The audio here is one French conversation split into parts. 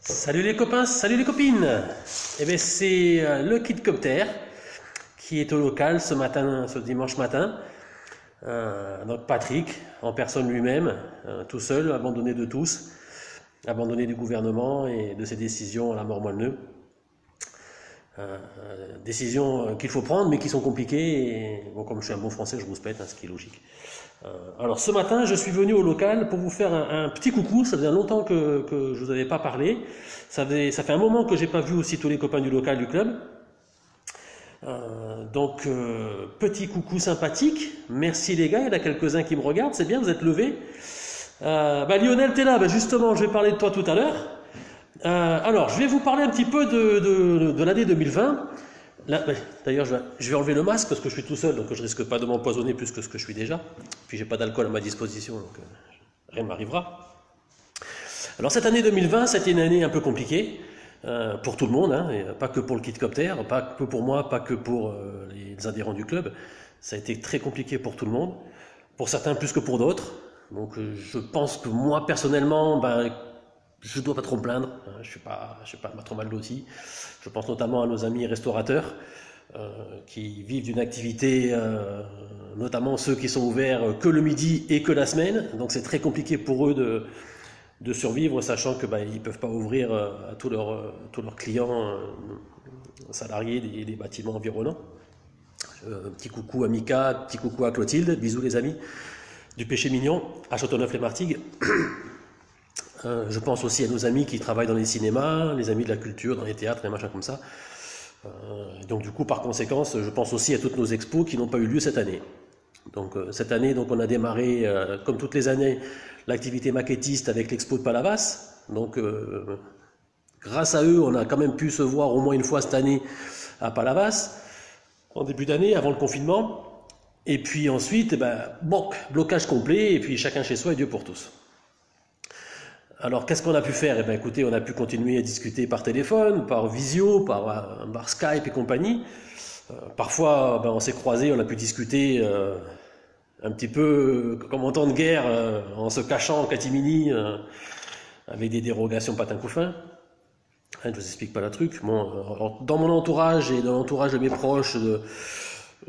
Salut les copains, salut les copines. Eh bien c'est le Kidcopter qui est au local ce matin, ce dimanche matin. Donc Patrick, en personne lui-même, tout seul, abandonné de tous, abandonné du gouvernement et de ses décisions à la mort moelle. Décisions qu'il faut prendre mais qui sont compliquées. Et, bon, comme je suis un bon français, je rouspète, ce qui est logique. Alors ce matin, je suis venu au local pour vous faire un petit coucou. Ça faisait longtemps que je vous avais pas parlé. Ça fait un moment que j'ai pas vu aussi tous les copains du local du club. Petit coucou sympathique. Merci les gars. Il y en a quelques-uns qui me regardent. C'est bien, vous êtes levés. Lionel, t'es là. Justement, je vais parler de toi tout à l'heure. Alors, je vais vous parler un petit peu de l'année 2020. D'ailleurs, je vais enlever le masque parce que je suis tout seul, donc je risque pas de m'empoisonner plus que ce que je suis déjà. Puis j'ai pas d'alcool à ma disposition, donc rien ne m'arrivera. Alors cette année 2020, c'était une année un peu compliquée pour tout le monde, et pas que pour le Kidcopter, pas que pour moi, pas que pour les adhérents du club. Ça a été très compliqué pour tout le monde, pour certains plus que pour d'autres. Donc je pense que moi personnellement, je ne dois pas trop me plaindre, je ne suis pas trop mal loti. Je pense notamment à nos amis restaurateurs qui vivent d'une activité, notamment ceux qui sont ouverts que le midi et que la semaine. Donc c'est très compliqué pour eux de survivre, sachant que ils ne peuvent pas ouvrir à tous leurs clients salariés des bâtiments environnants. Petit coucou à Mika, petit coucou à Clotilde, bisous les amis du Péché Mignon, à Châteauneuf-les-Martigues. Je pense aussi à nos amis qui travaillent dans les cinémas, les amis de la culture, dans les théâtres, les machins comme ça. Donc du coup, par conséquence, je pense aussi à toutes nos expos qui n'ont pas eu lieu cette année. Donc cette année, on a démarré, comme toutes les années, l'activité maquettiste avec l'expo de Palavas. Donc grâce à eux, on a quand même pu se voir au moins une fois cette année à Palavas, en début d'année, avant le confinement. Et puis ensuite, blocage complet, et puis chacun chez soi et Dieu pour tous. Alors, qu'est-ce qu'on a pu faire? Écoutez, on a pu continuer à discuter par téléphone, par visio, par Skype et compagnie. Parfois, on s'est croisés, on a pu discuter un petit peu comme en temps de guerre, en se cachant en catimini, avec des dérogations patin couffin. Je vous explique pas le truc. Bon, dans mon entourage et dans l'entourage de mes proches,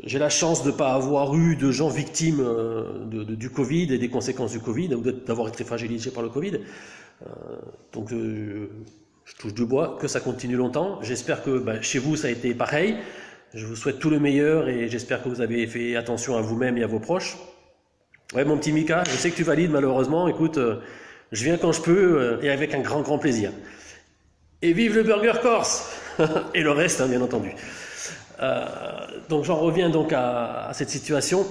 j'ai la chance de ne pas avoir eu de gens victimes du Covid et des conséquences du Covid, ou d'avoir été fragilisé par le Covid. Je touche du bois, que ça continue longtemps. J'espère que chez vous ça a été pareil. Je vous souhaite tout le meilleur et j'espère que vous avez fait attention à vous-même et à vos proches. Ouais, mon petit Mika, je sais que tu valides malheureusement. Écoute, je viens quand je peux et avec un grand, grand plaisir. Et vive le burger corse et le reste, bien entendu. Donc j'en reviens donc à cette situation.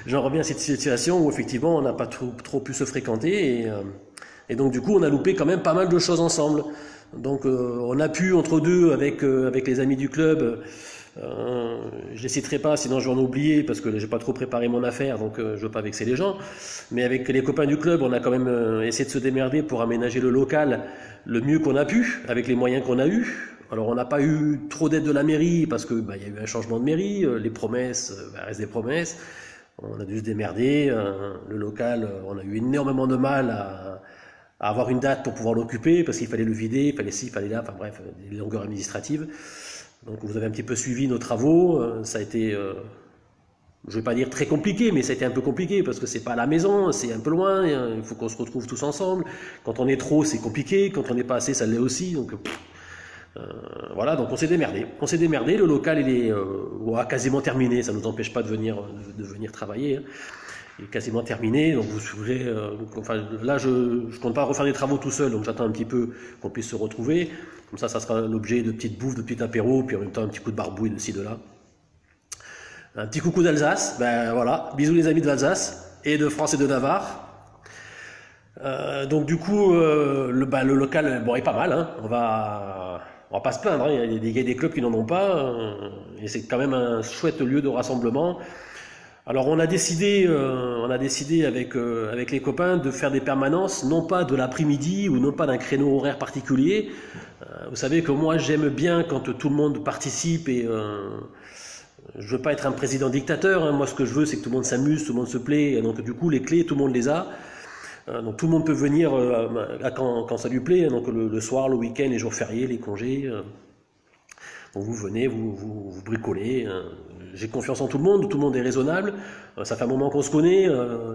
J'en reviens à cette situation où effectivement on n'a pas trop pu se fréquenter et donc du coup on a loupé quand même pas mal de choses ensemble. Donc on a pu entre deux avec les amis du club, je les citerai pas sinon je vais en oublier parce que j'ai pas trop préparé mon affaire donc je veux pas vexer les gens. Mais avec les copains du club on a quand même essayé de se démerder pour aménager le local le mieux qu'on a pu avec les moyens qu'on a eu. Alors on n'a pas eu trop d'aide de la mairie parce que y a eu un changement de mairie, les promesses restent des promesses. On a dû se démerder, le local, on a eu énormément de mal à avoir une date pour pouvoir l'occuper parce qu'il fallait le vider, il fallait ci, il fallait là, enfin bref, des longueurs administratives. Donc vous avez un petit peu suivi nos travaux, ça a été, je ne vais pas dire très compliqué, mais ça a été un peu compliqué parce que c'est pas à la maison, c'est un peu loin, il faut qu'on se retrouve tous ensemble. Quand on est trop, c'est compliqué, quand on n'est pas assez, ça l'est aussi. Donc voilà, donc on s'est démerdé, le local il est quasiment terminé, ça ne nous empêche pas de venir travailler, il est quasiment terminé, donc vous pourrez, là je compte pas refaire des travaux tout seul, donc j'attends un petit peu qu'on puisse se retrouver, comme ça sera l'objet de petites bouffes, de petits apéros, puis en même temps un petit coup de barbouille de ci, de là. Un petit coucou d'Alsace, voilà, bisous les amis de l'Alsace, et de France et de Navarre. Donc du coup, le local est pas mal, on va pas se plaindre, il y a des clubs qui n'en ont pas, et c'est quand même un chouette lieu de rassemblement. Alors on a décidé avec les copains de faire des permanences, non pas de l'après-midi ou non pas d'un créneau horaire particulier. Vous savez que moi j'aime bien quand tout le monde participe et je veux pas être un président dictateur. Moi ce que je veux c'est que tout le monde s'amuse, tout le monde se plaît. Et donc du coup les clés tout le monde les a. Donc tout le monde peut venir quand ça lui plaît, hein, donc le soir, le week-end, les jours fériés, les congés. Donc vous venez, vous bricolez. J'ai confiance en tout le monde est raisonnable. Ça fait un moment qu'on se connaît,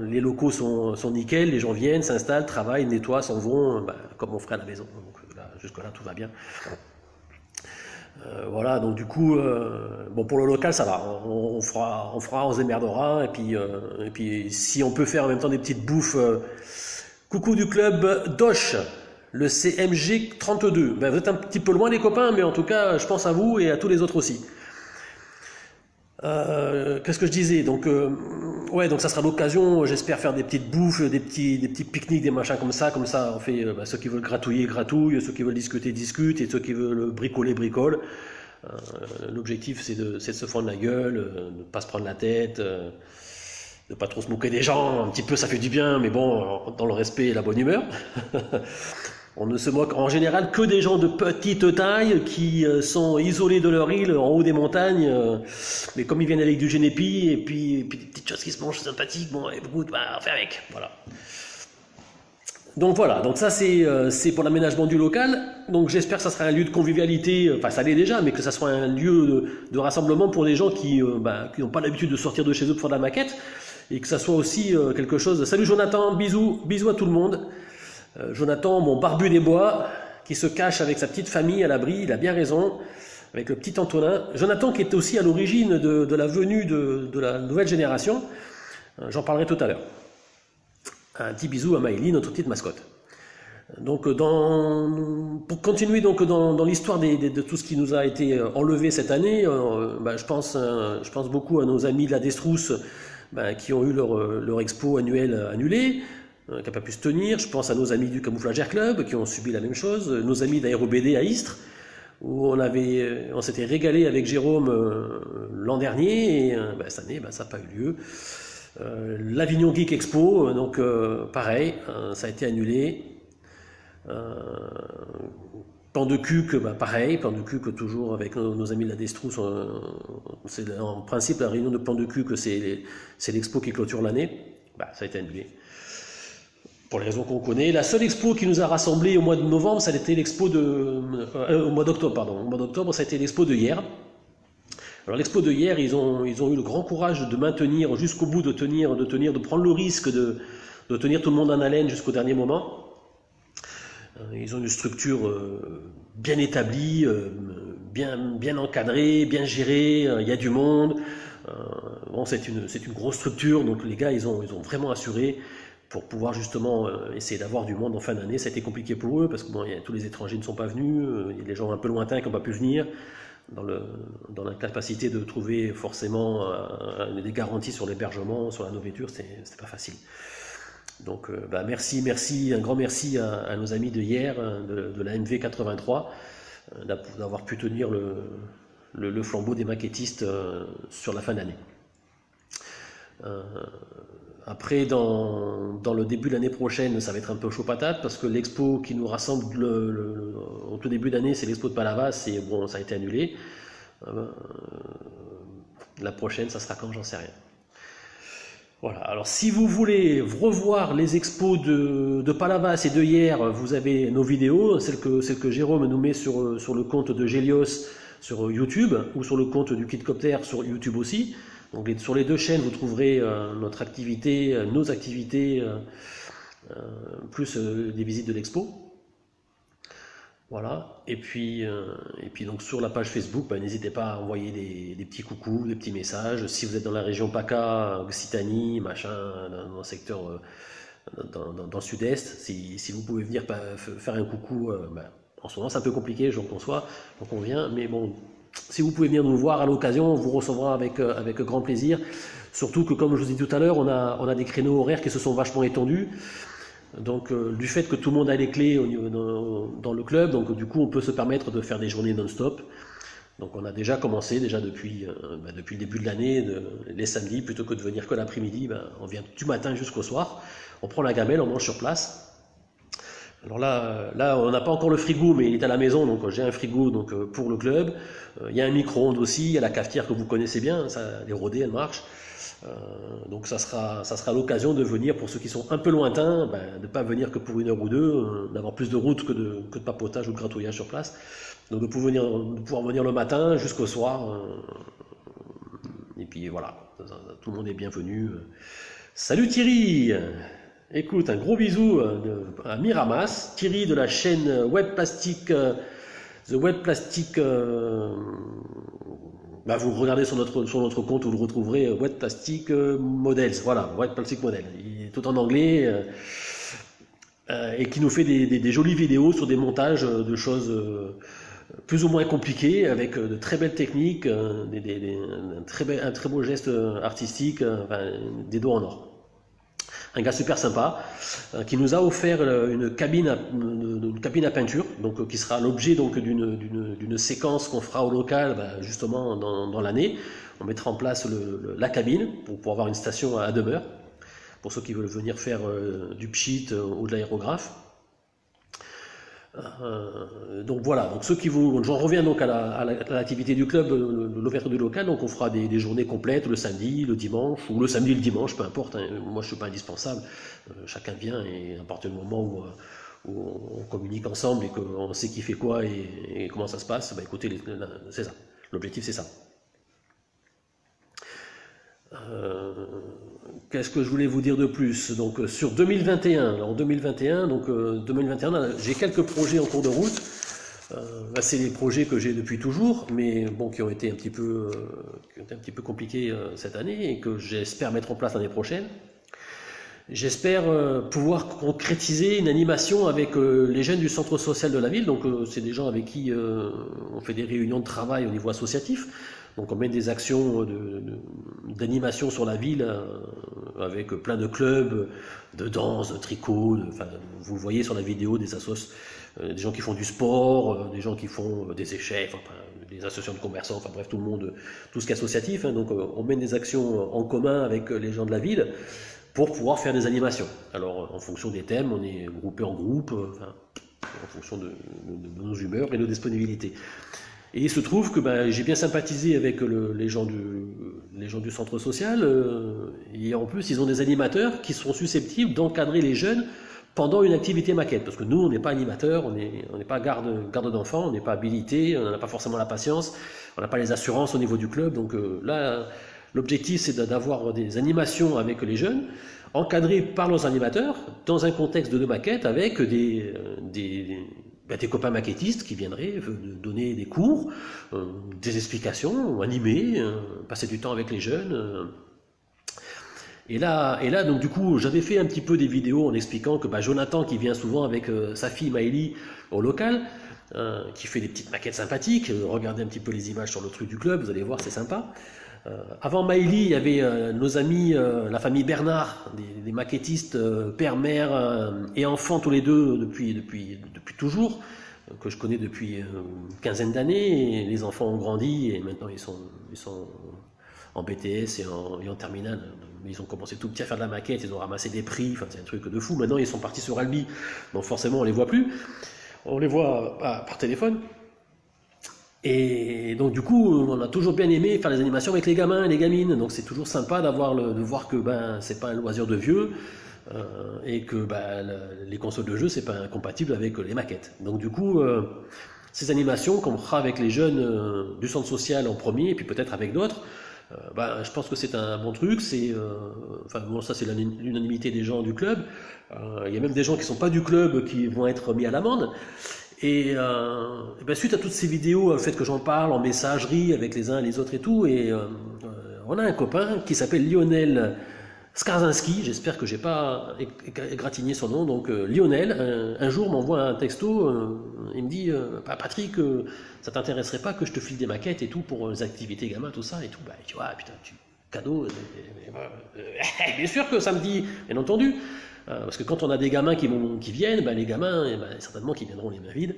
les locaux sont nickel, les gens viennent, s'installent, travaillent, nettoient, s'en vont, comme on ferait à la maison. Donc là, jusque-là, tout va bien. Voilà, donc du coup, bon, pour le local, ça va. On se démerdera. Et puis, si on peut faire en même temps des petites bouffes. Coucou du club Doche, le CMG 32. Ben, vous êtes un petit peu loin, les copains, mais en tout cas, je pense à vous et à tous les autres aussi. Qu'est-ce que je disais? Donc, ouais, donc ça sera l'occasion, j'espère, faire des petites bouffes, des petits pique-niques, des machins comme ça. Comme ça, on fait ceux qui veulent gratouiller, gratouillent, ceux qui veulent discuter, discutent, et ceux qui veulent bricoler, bricolent. L'objectif, c'est de se fendre la gueule, de ne pas se prendre la tête, de pas trop se moquer des gens. Un petit peu, ça fait du bien, mais bon, dans le respect et la bonne humeur. On ne se moque en général que des gens de petite taille qui sont isolés de leur île en haut des montagnes, mais comme ils viennent avec du génépi et puis des petites choses qui se mangent sympathiques, bon, écoute, on fait avec, voilà. Donc voilà, donc ça c'est pour l'aménagement du local. Donc j'espère que ça sera un lieu de convivialité, enfin ça l'est déjà, mais que ça soit un lieu de rassemblement pour des gens qui n'ont pas l'habitude de sortir de chez eux pour faire de la maquette, et que ça soit aussi quelque chose. Salut Jonathan, bisous à tout le monde. Jonathan, mon barbu des bois, qui se cache avec sa petite famille à l'abri, il a bien raison, avec le petit Antonin. Jonathan qui était aussi à l'origine de la venue de la nouvelle génération, j'en parlerai tout à l'heure. Un petit bisou à Maëlie, notre petite mascotte. Donc, pour continuer donc dans l'histoire de tout ce qui nous a été enlevé cette année, je pense beaucoup à nos amis de la Destrousse qui ont eu leur expo annuelle annulée, qui n'a pas pu se tenir. Je pense à nos amis du Camouflagère Club qui ont subi la même chose, nos amis d'AéroBD à Istres, où on s'était régalé avec Jérôme l'an dernier, et cette année ça n'a pas eu lieu. L'Avignon Geek Expo, donc pareil, ça a été annulé. Plan de Cuc, pareil, Plan de Cuc toujours avec nos amis de la Destrousse. C'est en principe la réunion de Plan de Cuc, c'est l'expo qui clôture l'année. Ça a été annulé. Pour les raisons qu'on connaît. La seule expo qui nous a rassemblés au mois de novembre, ça a été l'expo au mois d'octobre, pardon. Au mois d'octobre, ça a été l'expo de hier. Alors l'expo de hier, ils ont eu le grand courage de maintenir jusqu'au bout, de prendre le risque de tenir tout le monde en haleine jusqu'au dernier moment. Ils ont une structure bien établie, bien encadrée, bien gérée, il y a du monde. Bon, c'est une grosse structure, donc les gars, ils ont vraiment assuré pour pouvoir justement essayer d'avoir du monde en fin d'année. Ça a été compliqué pour eux, parce que tous les étrangers ne sont pas venus, il y a des gens un peu lointains qui n'ont pas pu venir. Dans la capacité de trouver forcément des garanties sur l'hébergement, sur la nourriture, c'était pas facile. Donc merci, un grand merci à nos amis de hier, de la MV 83, d'avoir pu tenir le flambeau des maquettistes sur la fin d'année. Après, dans le début de l'année prochaine, ça va être un peu chaud patate, parce que l'expo qui nous rassemble au tout début d'année, c'est l'expo de Palavas, et bon, ça a été annulé. La prochaine, ça sera quand, j'en sais rien. Voilà, alors si vous voulez revoir les expos de Palavas et de hier, vous avez nos vidéos, celles que Jérôme nous met sur le compte de Gélios sur YouTube, ou sur le compte du Kitcopter sur YouTube aussi. Donc sur les deux chaînes, vous trouverez nos activités, plus des visites de l'expo. Voilà. Et puis donc sur la page Facebook, n'hésitez pas à envoyer des petits coucous, des petits messages. Si vous êtes dans la région PACA, Occitanie, machin, dans le secteur, dans le sud-est, si vous pouvez venir faire un coucou, en ce moment c'est un peu compliqué, j'en conçois, donc on vient, mais bon. Si vous pouvez venir nous voir à l'occasion, on vous recevra avec grand plaisir. Surtout que, comme je vous ai dit tout à l'heure, on a des créneaux horaires qui se sont vachement étendus. Donc, du fait que tout le monde a les clés dans le club, donc du coup, on peut se permettre de faire des journées non-stop. Donc, on a déjà commencé, depuis le début de l'année, les samedis, plutôt que de venir que l'après-midi, on vient du matin jusqu'au soir. On prend la gamelle, on mange sur place. Alors là, on n'a pas encore le frigo, mais il est à la maison, donc j'ai un frigo pour le club. Il y a un micro-ondes aussi, il y a la cafetière que vous connaissez bien, ça, les rodées, elle marche. Donc ça sera l'occasion de venir, pour ceux qui sont un peu lointains, de ne pas venir que pour 1 heure ou 2, d'avoir plus de route que de papotage ou de gratouillage sur place. Donc de pouvoir venir le matin jusqu'au soir. Et puis voilà, tout le monde est bienvenu. Salut Thierry! Écoute, un gros bisou à Miramas, Thierry de la chaîne Web Plastic, The Web Plastic. Vous regardez sur notre compte, vous le retrouverez, Web Plastic Models. Voilà, Web Plastic Model. Il est tout en anglais et qui nous fait des jolies vidéos sur des montages de choses plus ou moins compliquées, avec de très belles techniques, un très beau geste artistique, des dos en or. Un gars super sympa qui nous a offert une cabine à peinture, donc qui sera l'objet d'une séquence qu'on fera au local, justement dans l'année. On mettra en place la cabine pour pouvoir avoir une station à demeure pour ceux qui veulent venir faire du pchit ou de l'aérographe. Donc voilà, donc j'en reviens donc à l'activité du club, l'ouverture du local. Donc on fera des journées complètes le samedi, le dimanche, ou le samedi et le dimanche, peu importe, hein. Moi je suis pas indispensable, chacun vient, et à partir du moment où on communique ensemble et qu'on sait qui fait quoi et comment ça se passe, écoutez, c'est ça, l'objectif c'est ça. Qu'est-ce que je voulais vous dire de plus? Donc sur 2021, en 2021, j'ai quelques projets en cours de route. C'est les projets que j'ai depuis toujours, mais bon, qui ont été un petit peu compliqués cette année et que j'espère mettre en place l'année prochaine. J'espère pouvoir concrétiser une animation avec les jeunes du centre social de la ville. Donc c'est des gens avec qui on fait des réunions de travail au niveau associatif. Donc on mène des actions d'animation sur la ville avec plein de clubs de danse, de tricot. Vous le voyez sur la vidéo, des assos, des gens qui font du sport, des gens qui font des échecs, des associations de commerçants, bref, tout le monde, tout ce qui est associatif. Donc on mène des actions en commun avec les gens de la ville pour pouvoir faire des animations. Alors en fonction des thèmes, on est groupé en groupes, en fonction de nos humeurs et de nos disponibilités. Et il se trouve que j'ai bien sympathisé avec les gens du centre social, et en plus ils ont des animateurs qui sont susceptibles d'encadrer les jeunes pendant une activité maquette. Parce que nous, on n'est pas animateurs, on n'est pas garde d'enfants, on n'est pas habilité, on n'a pas forcément la patience, on n'a pas les assurances au niveau du club. Donc là, l'objectif c'est d'avoir des animations avec les jeunes, encadrées par nos animateurs, dans un contexte de maquette, avec des copains maquettistes qui viendraient donner des cours, des explications, animer, passer du temps avec les jeunes. Et là, donc du coup, j'avais fait un petit peu des vidéos en expliquant que Jonathan, qui vient souvent avec sa fille Maëlie au local, qui fait des petites maquettes sympathiques, regardez un petit peu les images sur le truc du club, vous allez voir, c'est sympa. Avant Maëlie, il y avait nos amis, la famille Bernard, des maquettistes, père, mère et enfants tous les deux depuis toujours, que je connais depuis une quinzaine d'années. Les enfants ont grandi et maintenant ils sont en BTS et en terminale. Ils ont commencé tout petit à faire de la maquette, ils ont ramassé des prix, c'est un truc de fou. Maintenant ils sont partis sur Albi, donc forcément on les voit plus. On les voit par téléphone. Et donc du coup, on a toujours bien aimé faire les animations avec les gamins et les gamines. Donc c'est toujours sympa de voir que c'est pas un loisir de vieux et que les consoles de jeux c'est pas incompatible avec les maquettes. Donc du coup, ces animations qu'on fera avec les jeunes du centre social en premier, et puis peut-être avec d'autres, je pense que c'est un bon truc. Ça c'est l'unanimité des gens du club. Il y a même des gens qui sont pas du club qui vont être mis à l'amende. Et suite à toutes ces vidéos, le fait que j'en parle en messagerie avec les uns et les autres et tout, on a un copain qui s'appelle Lionel Skarzinski, j'espère que j'ai pas égratigné son nom, donc Lionel, un jour m'envoie un texto, il me dit Patrick, ça t'intéresserait pas que je te file des maquettes et tout pour les activités gamins, tout ça et tout, tu vois, putain, cadeau, bien sûr que ça me dit, bien entendu. Parce que quand on a des gamins qui viennent, les gamins, certainement qu'ils viendront les mains vides.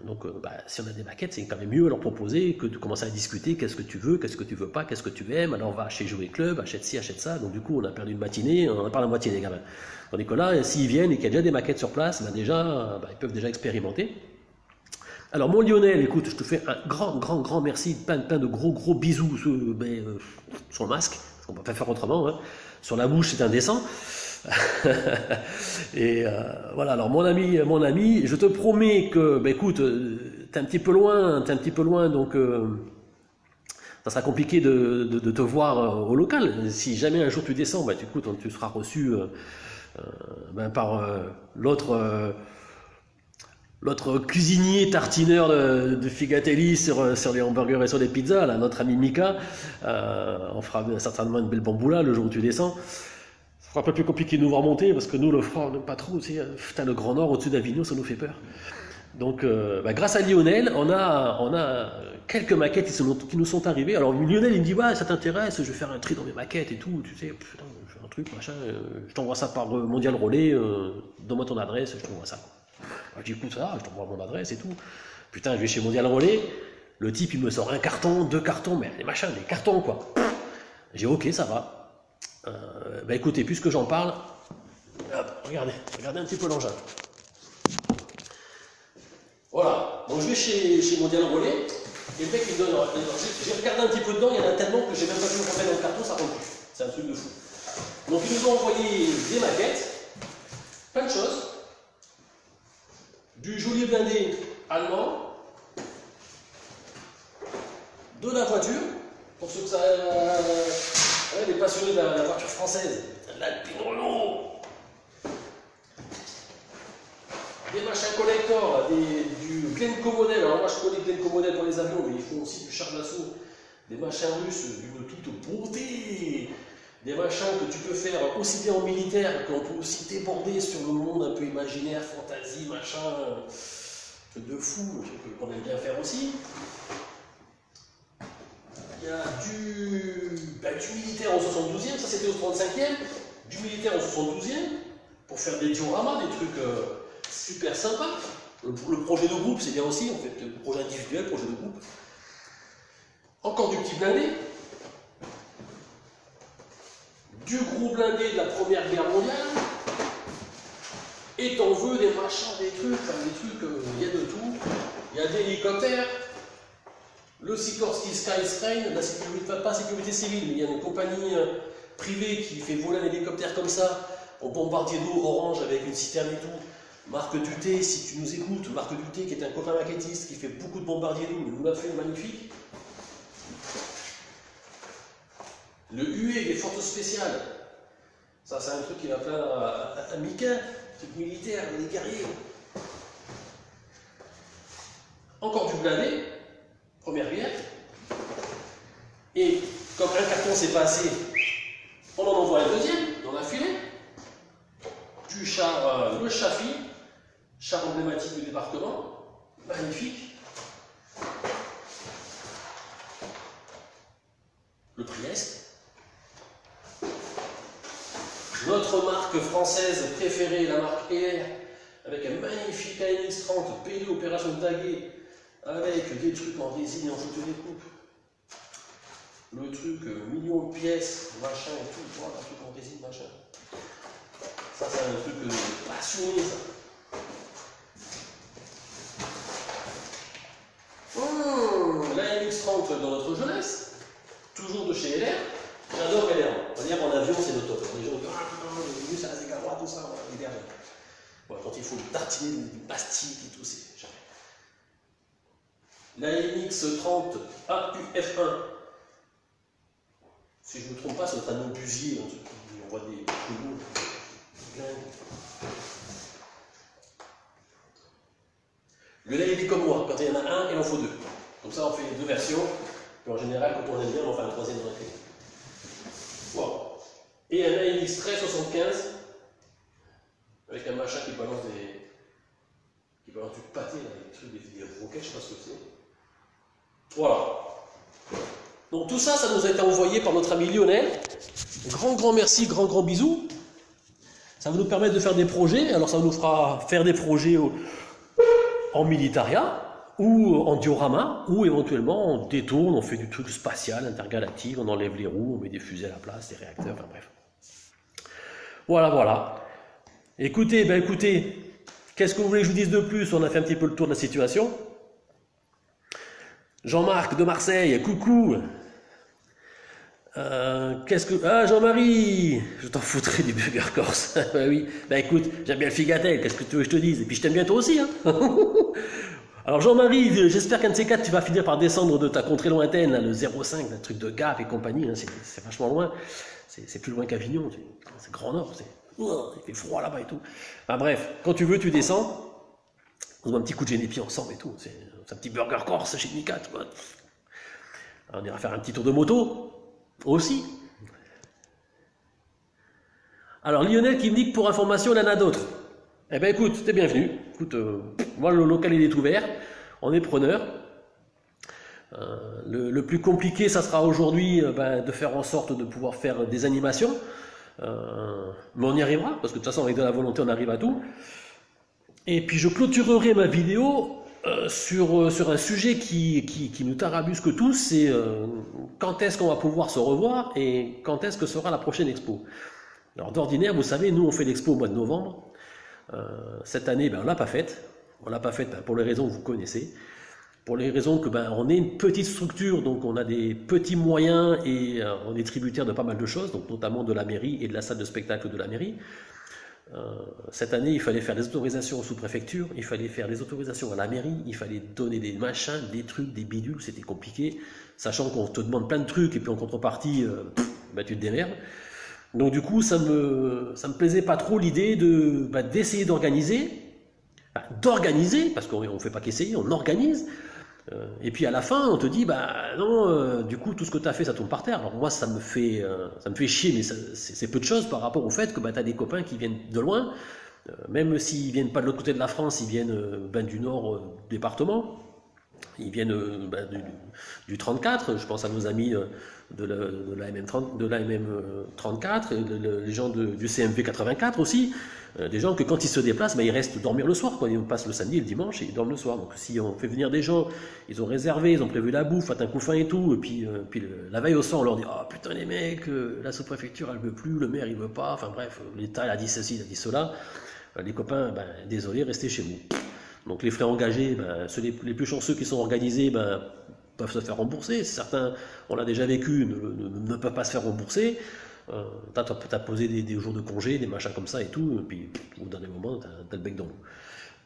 Donc si on a des maquettes, c'est quand même mieux à leur proposer que de commencer à discuter qu'est-ce que tu veux pas, qu'est-ce que tu aimes, alors va chez Jouer Club, achète ci, achète ça. Donc du coup on a perdu une matinée, on n'a pas la moitié des gamins. Tandis que là, s'ils viennent et qu'il y a déjà des maquettes sur place, ils peuvent déjà expérimenter. Alors mon Lionel, écoute, je te fais un grand merci, plein de gros bisous sur le masque. On ne peut pas faire autrement. Hein. Sur la bouche, c'est indécent. Et voilà, alors mon ami, je te promets que, ben écoute, t'es un petit peu loin, donc ça sera compliqué de te voir au local. Si jamais un jour tu descends, ben écoute, tu seras reçu ben, par l'autre cuisinier tartineur de Figatelli sur les hamburgers et sur les pizzas, là, notre ami Mika. On fera certainement une belle bamboula le jour où tu descends. Ça sera un peu plus compliqué de nous voir monter parce que nous, le froid, on n'aime pas trop. Tu sais, putain, le Grand Nord au-dessus d'Avignon, ça nous fait peur. Donc, bah, grâce à Lionel, on a quelques maquettes qui nous sont arrivées. Alors, Lionel, il me dit, ouais, ça t'intéresse, je vais faire un tri dans mes maquettes et tout. Tu sais, putain, je fais un truc, machin, je t'envoie ça par Mondial Relais, donne-moi ton adresse, je t'envoie ça. Alors, je dis, écoute, ça, je t'envoie mon adresse et tout. Putain, je vais chez Mondial Relais, le type, il me sort un carton, 2 cartons, mais des machins, des cartons, quoi. J'ai dit, ok, ça va. Bah écoutez, puisque j'en parle, hop, regardez un petit peu l'engin. Voilà, donc je vais chez Mondial Relais, et le mec il me donne. J'ai regardé un petit peu dedans, il y en a tellement que j'ai même pas pu le remettre dans le carton, ça rentre plus. C'est un truc de fou. Donc ils nous ont envoyé des maquettes, plein de choses, du joli blindé allemand, de la voiture, pour ceux que ça. Ouais, les passionnés de la voiture française, l'Alpine Renault. Des machins collector, du Glencoe modèle. Alors moi je connais Glencoe modèle pour les avions, mais ils font aussi du char d'assaut. Des machins russes d'une toute beauté. Des machins que tu peux faire aussi bien en militaire qu'on peut aussi déborder sur le monde un peu imaginaire, fantasy, machin. Truc de fou, qu'on aime bien faire aussi. Il y a du militaire au 72e, ça c'était au 35e. Du militaire au 72e, pour faire des dioramas, des trucs super sympas. Le projet de groupe, c'est bien aussi, on fait le projet individuel, projet de groupe. Encore du petit blindé. Du gros blindé de la Première Guerre mondiale. Et t'en veux des machins, des trucs, il y a de tout. Il y a des hélicoptères. Le Sikorsky Skyscraper, la sécurité, pas la sécurité civile, mais il y a une compagnie privée qui fait voler un hélicoptère comme ça, en bombardier d'eau orange avec une citerne et tout. Marc Duté, si tu nous écoutes, Marc Duté qui est un copain maquettiste qui fait beaucoup de bombardiers d'eau, il nous l'a fait magnifique. Le huée des forces spéciales, ça c'est un truc qui va plaire à Mika, truc militaire, des guerriers. Encore du blindé. Première guerre, et comme un carton c'est pas assez, on en envoie un deuxième dans la filée, du char, le Chafi, char emblématique du débarquement, magnifique, le Priest, notre marque française préférée, la marque ER, avec un magnifique AMX30 PD opération taguée, avec des trucs en résine et en photo découpe. Le truc, millions de pièces, machin et tout, voilà, un truc en résine, machin. Ça, c'est un truc passionné, ça. La MX-30 dans notre jeunesse, toujours de chez LR. J'adore LR. On va dire en avion, c'est le top. Les gens disent, ah putain, j'ai vu ça, c'est Galois, tout ça, voilà, les derniers. Bon, quand il faut tartiner des pastilles et tout, c'est jamais. La MX-30 AUF1, si je ne me trompe pas, c'est un obusier, on voit des chevaux. Le lait est comme moi, quand il y en a un, il en faut deux. Comme ça, on fait les deux versions, et en général, quand on aime bien, on fait un troisième dans la clé. Wow. Et un AMX 1375, avec un machin qui balance du pâté, là, des trucs, des roquettes, je ne sais pas ce que c'est. Voilà. Donc tout ça, ça nous a été envoyé par notre ami Lionel. Grand merci, grand bisous. Ça va nous permettre de faire des projets. Alors ça nous fera faire des projets en militaria ou en diorama, ou éventuellement on détourne, on fait du truc spatial, intergalactique, on enlève les roues, on met des fusées à la place, des réacteurs, enfin bref. Voilà. Écoutez, qu'est-ce que vous voulez que je vous dise de plus? On a fait un petit peu le tour de la situation. Jean-Marc de Marseille, coucou. Qu'est-ce que... Ah, Jean-Marie! Je t'en foutrais du burger corse. Bah oui. Bah écoute, j'aime bien le figatel, qu'est-ce que tu veux que je te dise? Et puis je t'aime bien toi aussi, hein. Alors Jean-Marie, j'espère qu'un de ces quatre, tu vas finir par descendre de ta contrée lointaine, là, le 05, le truc de Gap et compagnie, hein, c'est vachement loin. C'est plus loin qu'Avignon, c'est Grand Nord, il fait froid là-bas et tout. Enfin bref, quand tu veux, tu descends, on se met un petit coup de génépi ensemble et tout. C'est un petit burger corse chez Nicat. On ira faire un petit tour de moto aussi. Alors Lionel qui me dit que pour information, il y en a d'autres. Eh ben écoute, t'es bienvenu. Écoute, moi le local il est ouvert, on est preneur. Le plus compliqué, ça sera aujourd'hui de faire en sorte de pouvoir faire des animations. Mais on y arrivera, parce que de toute façon avec de la volonté on arrive à tout. Et puis je clôturerai ma vidéo sur un sujet qui nous tarabusque tous, c'est quand est-ce qu'on va pouvoir se revoir et quand est-ce que sera la prochaine expo. Alors d'ordinaire, vous savez, nous on fait l'expo au mois de novembre. Cette année, on l'a pas faite. On l'a pas faite pour les raisons que vous connaissez. Pour les raisons que on est une petite structure, donc on a des petits moyens et on est tributaire de pas mal de choses, donc notamment de la mairie et de la salle de spectacle de la mairie. Cette année, il fallait faire des autorisations aux sous-préfectures, il fallait faire des autorisations à la mairie, il fallait donner des machins, des trucs, des bidules, c'était compliqué, sachant qu'on te demande plein de trucs et puis en contrepartie, tu te démerdes. Donc du coup, ça me plaisait pas trop l'idée d'essayer d'organiser, parce qu'on ne fait pas qu'essayer, on organise. Et puis à la fin, on te dit, non, du coup, tout ce que tu as fait, ça tombe par terre. Alors moi, ça me fait chier, mais c'est peu de choses par rapport au fait que tu as des copains qui viennent de loin, même s'ils viennent pas de l'autre côté de la France, ils viennent du nord département, ils viennent du 34, je pense à nos amis de la MM34, les gens du CMV 84 aussi, des gens que quand ils se déplacent, ils restent dormir le soir, quoi. Ils passent le samedi et le dimanche et ils dorment le soir. Donc si on fait venir des gens, ils ont réservé, ils ont prévu la bouffe, un coup fin et tout, et puis la veille au soir, on leur dit « Oh putain les mecs, la sous-préfecture elle veut plus, le maire il veut pas, enfin bref, l'État il a dit ceci, il a dit cela, les copains, désolé, restez chez vous. » Donc les frais engagés, ceux les plus chanceux qui sont organisés, peuvent se faire rembourser. Certains, on l'a déjà vécu, ne peuvent pas se faire rembourser. T'as posé des jours de congé, des machins comme ça et tout, et puis au dernier moment, t'as le bec dans l'eau.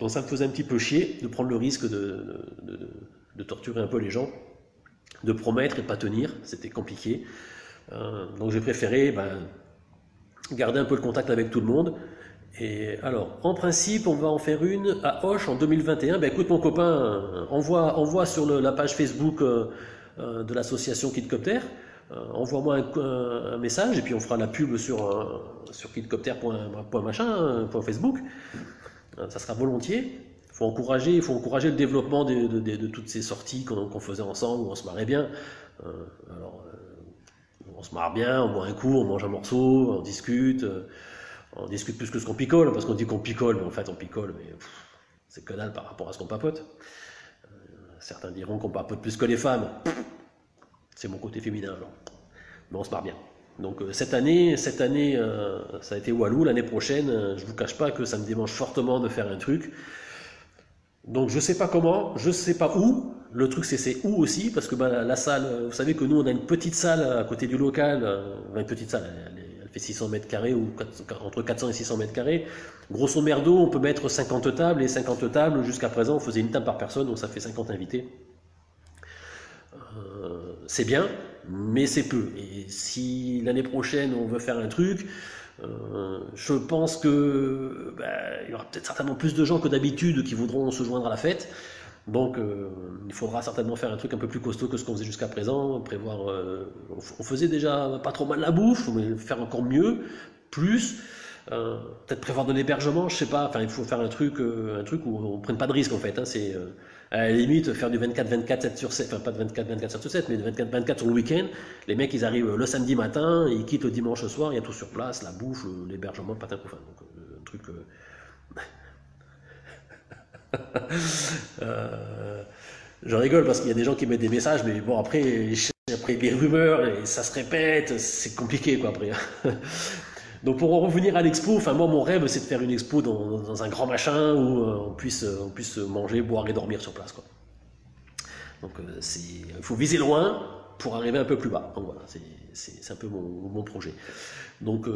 Donc ça me faisait un petit peu chier de prendre le risque de torturer un peu les gens, de promettre et de pas tenir, c'était compliqué. Donc j'ai préféré garder un peu le contact avec tout le monde. Et alors, en principe, on va en faire une à Auch en 2021. Écoute mon copain, envoie sur la page Facebook de l'association Kidcopter, envoie-moi un message et puis on fera la pub sur kidcopter.machin.facebook. Ça sera volontiers. Il faut encourager le développement de toutes ces sorties qu'on faisait ensemble, où on se marrait bien. On se marre bien, on boit un coup, on mange un morceau, on discute. On discute plus que ce qu'on picole, parce qu'on dit qu'on picole, mais en fait on picole, mais c'est que dalle par rapport à ce qu'on papote. Certains diront qu'on papote plus que les femmes. C'est mon côté féminin alors. Mais on se marre bien. Donc cette année, ça a été Walou. L'année prochaine, je vous cache pas que ça me démange fortement de faire un truc. Donc je sais pas comment, je sais pas où. Le truc c'est où aussi, parce que la salle, vous savez que nous on a une petite salle à côté du local, une petite salle, elle fait 600 mètres carrés ou entre 400 et 600 mètres carrés. Grosso merdo, on peut mettre 50 tables, et 50 tables, jusqu'à présent on faisait une table par personne, donc ça fait 50 invités. C'est bien, mais c'est peu. Et si l'année prochaine on veut faire un truc, je pense que il y aura peut-être certainement plus de gens que d'habitude qui voudront se joindre à la fête. Donc il faudra certainement faire un truc un peu plus costaud que ce qu'on faisait jusqu'à présent, prévoir, on faisait déjà pas trop mal la bouffe, mais faire encore mieux, plus, peut-être prévoir de l'hébergement, je sais pas, enfin il faut faire un truc où on prenne pas de risque en fait, hein, c'est à la limite faire du 24-24 7 sur 7, enfin pas de 24-24 7 sur 7, mais de 24-24 sur le week-end. Les mecs ils arrivent le samedi matin, ils quittent le dimanche soir, il y a tout sur place, la bouffe, l'hébergement, le patin couffin, donc un truc... je rigole parce qu'il y a des gens qui mettent des messages, mais bon après les rumeurs et ça se répète, c'est compliqué quoi après. Donc pour en revenir à l'expo, enfin moi mon rêve c'est de faire une expo dans un grand machin où on puisse manger, boire et dormir sur place quoi. Donc il faut viser loin, pour arriver un peu plus bas. Donc voilà, c'est un peu mon projet. Donc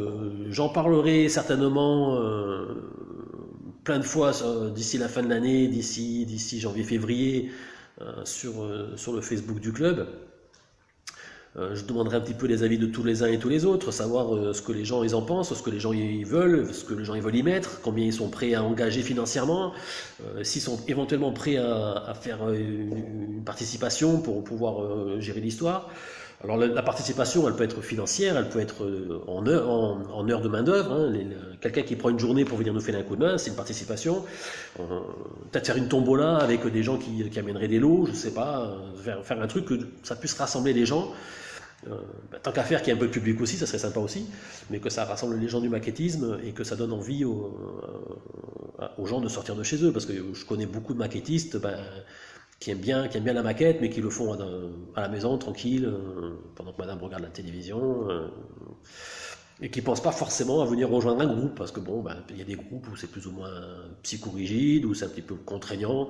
j'en parlerai certainement plein de fois d'ici la fin de l'année, d'ici janvier-février, sur le Facebook du club. Je demanderai un petit peu les avis de tous les uns et tous les autres, savoir ce que les gens ils en pensent, ce que les gens ils veulent, ce que les gens ils veulent y mettre, combien ils sont prêts à engager financièrement, s'ils sont éventuellement prêts à faire une participation pour pouvoir gérer l'histoire. Alors la participation, elle peut être financière, elle peut être en heure de main d'œuvre. Hein. Quelqu'un qui prend une journée pour venir nous faire un coup de main, c'est une participation. Peut-être faire une tombola avec des gens qui amèneraient des lots, je sais pas, faire un truc que ça puisse rassembler les gens. Tant qu'à faire qu'il y ait un peu de public aussi, ça serait sympa aussi, mais que ça rassemble les gens du maquettisme et que ça donne envie aux gens de sortir de chez eux, parce que je connais beaucoup de maquettistes qui aiment bien la maquette, mais qui le font à la maison, tranquille, pendant que madame regarde la télévision, et qui ne pensent pas forcément à venir rejoindre un groupe, parce que bon, il y a des groupes où c'est plus ou moins psychorigide, où c'est un petit peu contraignant.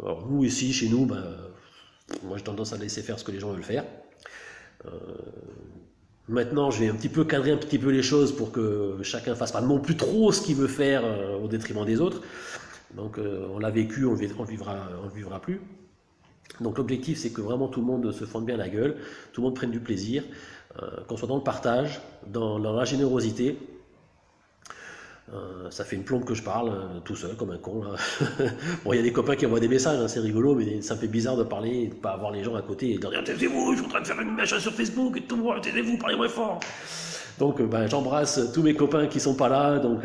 Alors nous, ici, chez nous, moi j'ai tendance à laisser faire ce que les gens veulent faire. Maintenant, je vais un petit peu cadrer un petit peu les choses pour que chacun fasse pas non plus trop ce qu'il veut faire au détriment des autres. Donc on l'a vécu, on le vivra plus. Donc l'objectif, c'est que vraiment tout le monde se fende bien la gueule, tout le monde prenne du plaisir, qu'on soit dans le partage, dans la générosité. Ça fait une plombe que je parle tout seul comme un con là. Bon, il y a des copains qui envoient des messages, hein, c'est rigolo, mais ça me fait bizarre de parler et de pas avoir les gens à côté et de dire taisez-vous, je suis en train de faire une machin sur Facebook et tout, taisez-vous, parlez moins fort. Donc j'embrasse tous mes copains qui sont pas là, donc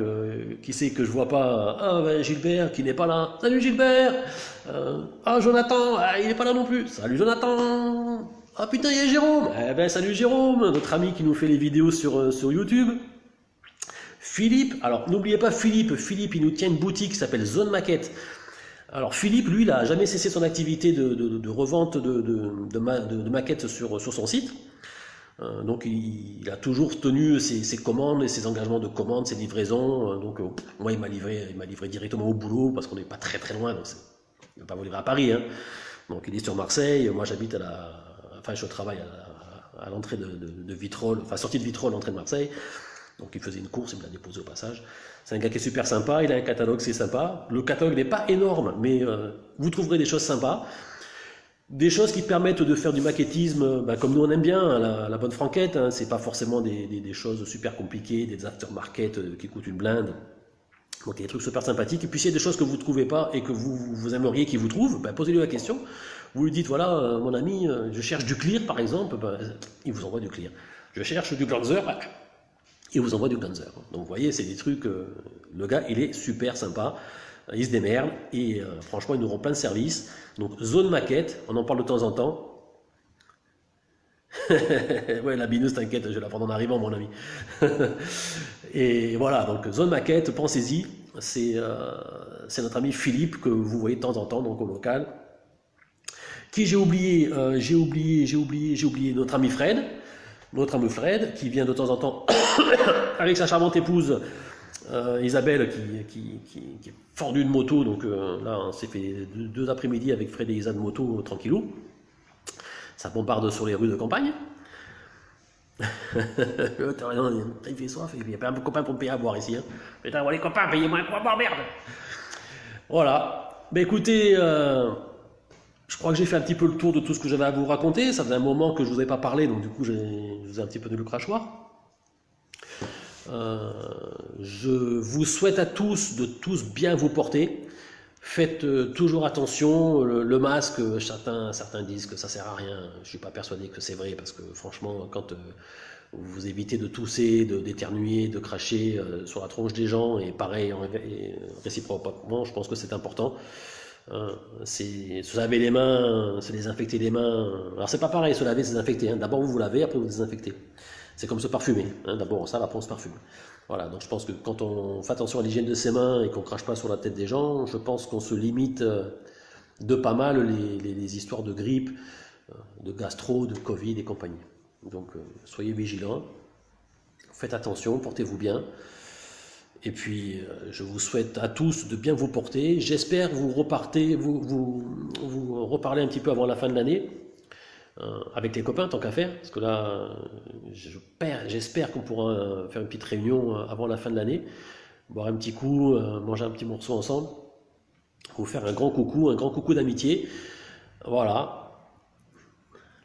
qui sait que je vois pas Gilbert qui n'est pas là. Salut Gilbert. Jonathan, il n'est pas là non plus. Salut Jonathan. Ah putain, il y a Jérôme. Salut Jérôme, notre ami qui nous fait les vidéos sur YouTube. Philippe, alors n'oubliez pas Philippe, il nous tient une boutique qui s'appelle Zone Maquette. Alors Philippe, lui, il n'a jamais cessé son activité de revente de maquettes sur son site. Donc il a toujours tenu ses commandes et ses engagements de commandes, ses livraisons. Moi, il m'a livré directement au boulot parce qu'on n'est pas très très loin. Donc il ne va pas vous livrer à Paris. Hein. Donc il est sur Marseille. Moi, j'habite je travaille à l'entrée de Vitrolles, enfin sortie de Vitrolles, l'entrée de Marseille. Donc il faisait une course, il me l'a déposé au passage. C'est un gars qui est super sympa, il a un catalogue, c'est sympa. Le catalogue n'est pas énorme, mais vous trouverez des choses sympas. Des choses qui permettent de faire du maquettisme, comme nous on aime bien, hein, la bonne franquette. Hein, c'est pas forcément des choses super compliquées, des aftermarket qui coûtent une blinde. Donc il y a des trucs super sympathiques. Et puis s'il y a des choses que vous ne trouvez pas et que vous aimeriez qu'il vous trouve, posez-lui la question. Vous lui dites, voilà, mon ami, je cherche du clear par exemple, il vous envoie du clear. Je cherche du glanzer, il vous envoie du glanzer. Donc vous voyez, c'est des trucs, le gars il est super sympa, il se démerde et franchement il nous rend plein de services. Donc Zone Maquette, on en parle de temps en temps. Ouais, la binous, t'inquiète, je vais la prendre en arrivant, mon ami. Et voilà, donc Zone Maquette, pensez-y, c'est notre ami Philippe que vous voyez de temps en temps donc au local. Qui j'ai oublié notre ami Fred, qui vient de temps en temps avec sa charmante épouse Isabelle, qui est fordue de moto. Donc là, on s'est fait 2 après-midi avec Fred et Isa de moto, tranquillou. Ça bombarde sur les rues de campagne. Il fait soif, il n'y a pas un copain pour me payer à boire ici. Hein. Putain, les copains, payez-moi un coup à boire, merde. Voilà. Écoutez, je crois que j'ai fait un petit peu le tour de tout ce que j'avais à vous raconter. Ça faisait un moment que je ne vous ai pas parlé, donc du coup, je vous ai un petit peu de le crachoir. Je vous souhaite à tous de bien vous porter. Faites toujours attention. Le masque, certains disent que ça sert à rien. Je ne suis pas persuadé que c'est vrai, parce que franchement, quand vous évitez de tousser, d'éternuer, de cracher sur la tronche des gens, et pareil réciproquement, je pense que c'est important. C'est se laver les mains, se désinfecter les mains. Alors c'est pas pareil, se laver, se désinfecter. Hein. D'abord vous lavez, après vous désinfectez. C'est comme se parfumer. Hein. D'abord on sale, après on se parfume. Voilà, donc je pense que quand on fait attention à l'hygiène de ses mains et qu'on crache pas sur la tête des gens, je pense qu'on se limite de pas mal les histoires de grippe, de gastro, de Covid et compagnie. Donc soyez vigilants, faites attention, portez-vous bien. Et puis, je vous souhaite à tous de bien vous porter. J'espère vous reparler un petit peu avant la fin de l'année. avec les copains, tant qu'à faire, parce que là, j'espère qu'on pourra faire une petite réunion avant la fin de l'année, boire un petit coup, manger un petit morceau ensemble, vous faire un grand coucou d'amitié. Voilà.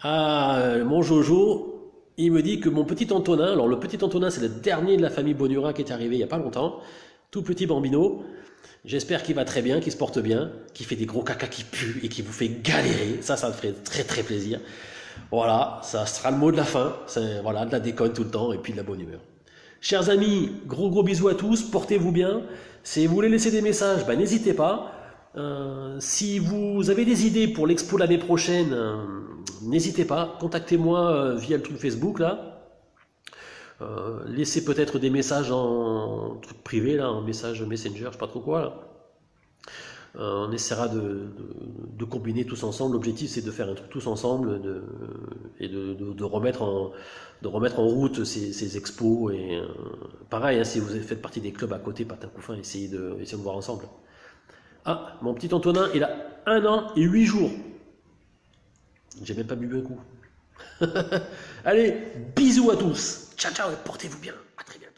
Ah, mon Jojo, il me dit que mon petit Antonin, alors le petit Antonin, c'est le dernier de la famille Bonura qui est arrivé il n'y a pas longtemps, tout petit bambino. J'espère qu'il va très bien, qu'il se porte bien, qu'il fait des gros caca qui puent et qui vous fait galérer. Ça me ferait très très plaisir. Voilà, ça sera le mot de la fin. C'est voilà, de la déconne tout le temps et puis de la bonne humeur. Chers amis, gros bisous à tous, portez-vous bien. Si vous voulez laisser des messages, ben, n'hésitez pas. Si vous avez des idées pour l'expo l'année prochaine, n'hésitez pas, contactez-moi via le truc Facebook là. Laissez peut-être des messages en truc privé là, en message Messenger, je sais pas trop quoi là. On essaiera de combiner tous ensemble. L'objectif c'est de faire un truc tous ensemble et de remettre en route ces expos. Et pareil, hein, si vous faites partie des clubs à côté, Patin Couffin, essayez de voir ensemble. Ah, mon petit Antonin, il a 1 an et 8 jours. J'ai même pas bu un coup. Allez, bisous à tous. Ciao, ciao et portez-vous bien. À très bientôt.